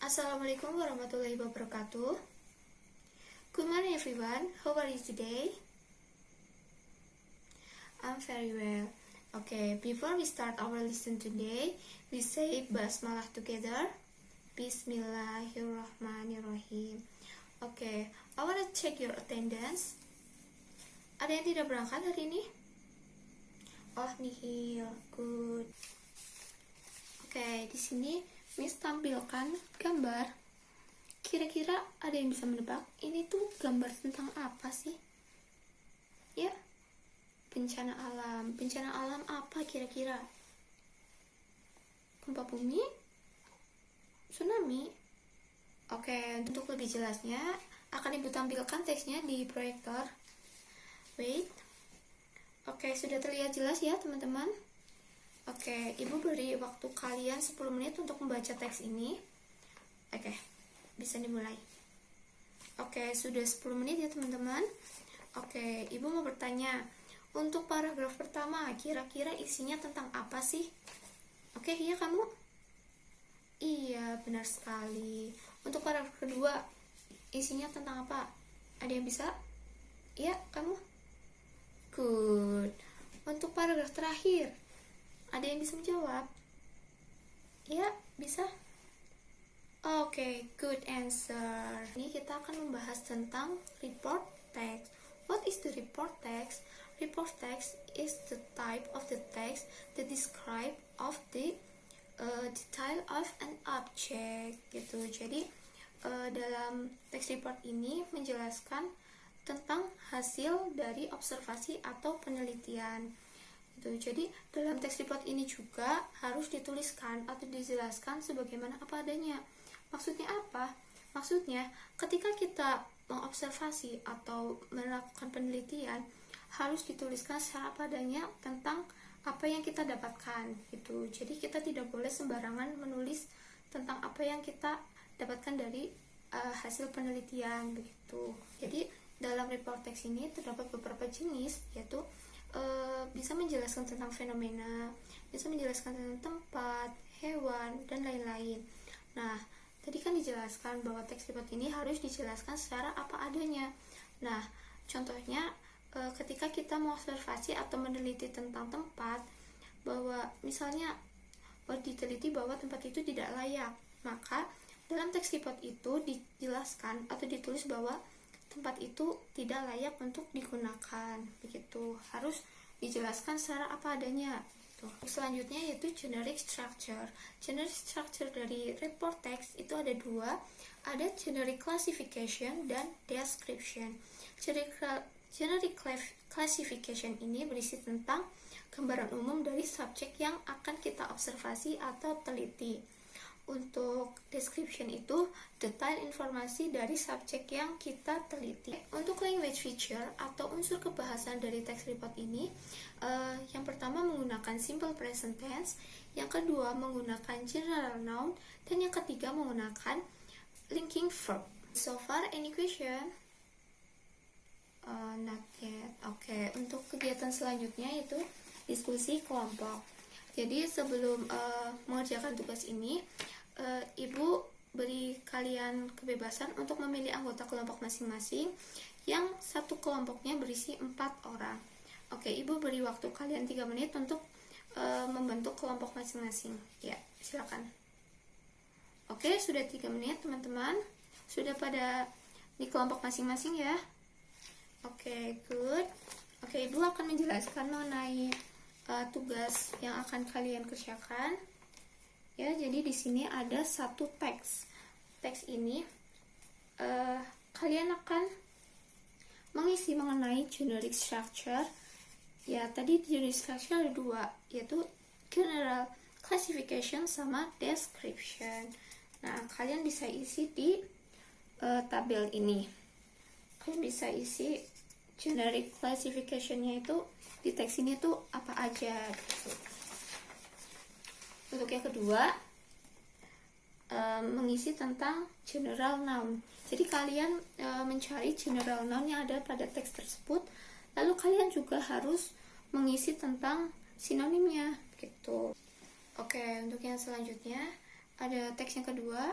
Assalamualaikum warahmatullahi wabarakatuh. Good morning everyone. How are you today? I'm very well. Okay, before we start our lesson today, we say basmalah together. Bismillahirrahmanirrahim. Okay, I want to check your attendance. Ada yang tidak berangkat hari ini? Oh, nihil. Good. Okay, di sini Miss tampilkan gambar. Kira-kira ada yang bisa menebak ini tuh gambar tentang apa sih? Ya, bencana alam. Bencana alam apa kira-kira? Gempa bumi? Tsunami? Oke, untuk lebih jelasnya akan Ibu tampilkan teksnya di proyektor. Wait. Oke, sudah terlihat jelas ya teman-teman? Oke, Ibu beri waktu kalian 10 menit untuk membaca teks ini. Oke, bisa dimulai. Oke, sudah 10 menit ya teman-teman. Oke, Ibu mau bertanya, untuk paragraf pertama, kira-kira isinya tentang apa sih? Oke, iya kamu? Iya, benar sekali. Untuk paragraf kedua, isinya tentang apa? Ada yang bisa? Iya, kamu? Good. Untuk paragraf terakhir, ada yang bisa menjawab? Ya, bisa? Oke, good answer. Ini kita akan membahas tentang report text. What is the report text? Report text is the type of the text that describe of the detail of an object gitu. Jadi dalam teks report ini menjelaskan tentang hasil dari observasi atau penelitian. Jadi dalam teks report ini juga harus dituliskan atau dijelaskan sebagaimana apa adanya. Maksudnya apa? Maksudnya ketika kita mengobservasi atau melakukan penelitian harus dituliskan secara apa adanya tentang apa yang kita dapatkan gitu. Jadi kita tidak boleh sembarangan menulis tentang apa yang kita dapatkan dari hasil penelitian begitu. Jadi dalam report teks ini terdapat beberapa jenis, yaitu bisa menjelaskan tentang fenomena, bisa menjelaskan tentang tempat, hewan, dan lain-lain. Nah, tadi kan dijelaskan bahwa teks report ini harus dijelaskan secara apa adanya. Nah, contohnya ketika kita mengobservasi atau meneliti tentang tempat, bahwa misalnya diteliti bahwa tempat itu tidak layak, maka dalam teks report itu dijelaskan atau ditulis bahwa tempat itu tidak layak untuk digunakan, begitu. Harus dijelaskan secara apa adanya gitu. Selanjutnya yaitu generic structure. Generic structure dari report text itu ada dua, ada generic classification dan description. Generic classification ini berisi tentang gambaran umum dari subjek yang akan kita observasi atau teliti. Untuk description itu detail informasi dari subjek yang kita teliti. Untuk language feature atau unsur kebahasan dari text report ini, yang pertama menggunakan simple present tense, yang kedua menggunakan general noun, dan yang ketiga menggunakan linking verb. So far, any question? Not yet. Oke, untuk kegiatan selanjutnya itu diskusi kelompok. Jadi sebelum mengerjakan tugas ini, Ibu beri kalian kebebasan untuk memilih anggota kelompok masing-masing, yang satu kelompoknya berisi 4 orang. Oke, Ibu beri waktu kalian 3 menit untuk membentuk kelompok masing-masing. Ya, silakan. Oke, sudah 3 menit teman-teman. Sudah pada di kelompok masing-masing ya. Oke, good. Oke, Ibu akan menjelaskan mengenai tugas yang akan kalian kerjakan. Ya, jadi di sini ada satu teks. Teks ini kalian akan mengisi mengenai generic structure. Ya, tadi generic structure ada dua, yaitu general classification sama description. Nah, kalian bisa isi di tabel ini. Kalian bisa isi generic classification-nya itu di teks ini tuh apa aja gitu. Untuk yang kedua, mengisi tentang general noun. Jadi kalian mencari general noun yang ada pada teks tersebut, lalu kalian juga harus mengisi tentang sinonimnya gitu. Oke, untuk yang selanjutnya ada teks yang kedua,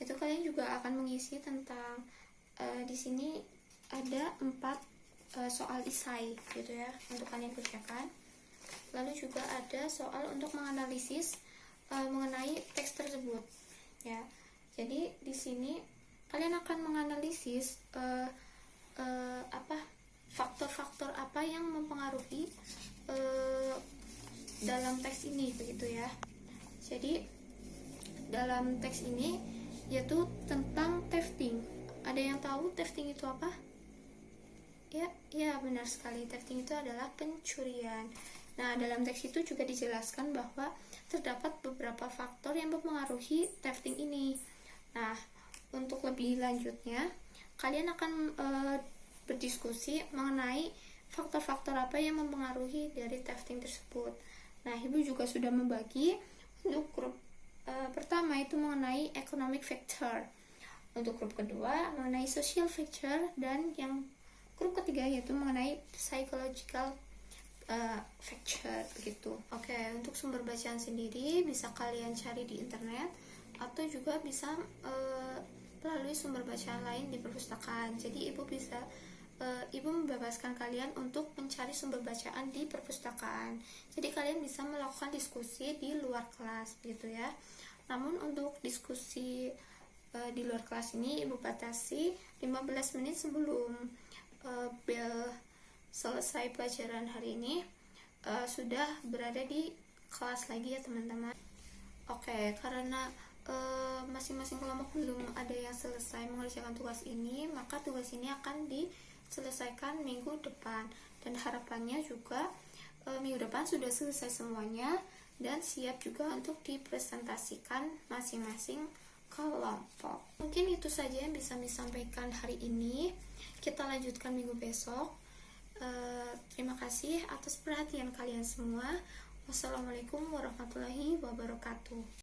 Itu kalian juga akan mengisi tentang di sini ada 4 soal esai gitu ya untuk kalian kerjakan. Lalu juga ada soal untuk menganalisis mengenai teks tersebut ya. Jadi di sini kalian akan menganalisis faktor-faktor apa yang mempengaruhi dalam teks ini begitu ya. Jadi dalam teks ini yaitu tentang thefting. Ada yang tahu thefting itu apa? Ya, benar sekali. Thefting itu adalah pencurian. Nah, dalam teks itu juga dijelaskan bahwa terdapat beberapa faktor yang mempengaruhi thefting ini. Nah, untuk lebih lanjutnya, kalian akan berdiskusi mengenai faktor-faktor apa yang mempengaruhi dari thefting tersebut. Nah, Ibu juga sudah membagi untuk grup pertama itu mengenai economic factor, untuk grup kedua mengenai social factor, dan yang grup ketiga yaitu mengenai psychological factor begitu. Oke, untuk sumber bacaan sendiri bisa kalian cari di internet atau juga bisa melalui sumber bacaan lain di perpustakaan. Jadi Ibu membebaskan kalian untuk mencari sumber bacaan di perpustakaan. Jadi kalian bisa melakukan diskusi di luar kelas gitu ya. Namun untuk diskusi di luar kelas ini Ibu batasi 15 menit sebelum bel selesai pelajaran hari ini sudah berada di kelas lagi ya teman-teman. Oke, karena masing-masing kelompok belum ada yang selesai mengerjakan tugas ini, maka tugas ini akan diselesaikan minggu depan, dan harapannya juga minggu depan sudah selesai semuanya dan siap juga untuk dipresentasikan masing-masing kelompok. Mungkin itu saja yang bisa disampaikan hari ini. Kita lanjutkan minggu besok. Terima kasih atas perhatian kalian semua. Wassalamualaikum warahmatullahi wabarakatuh.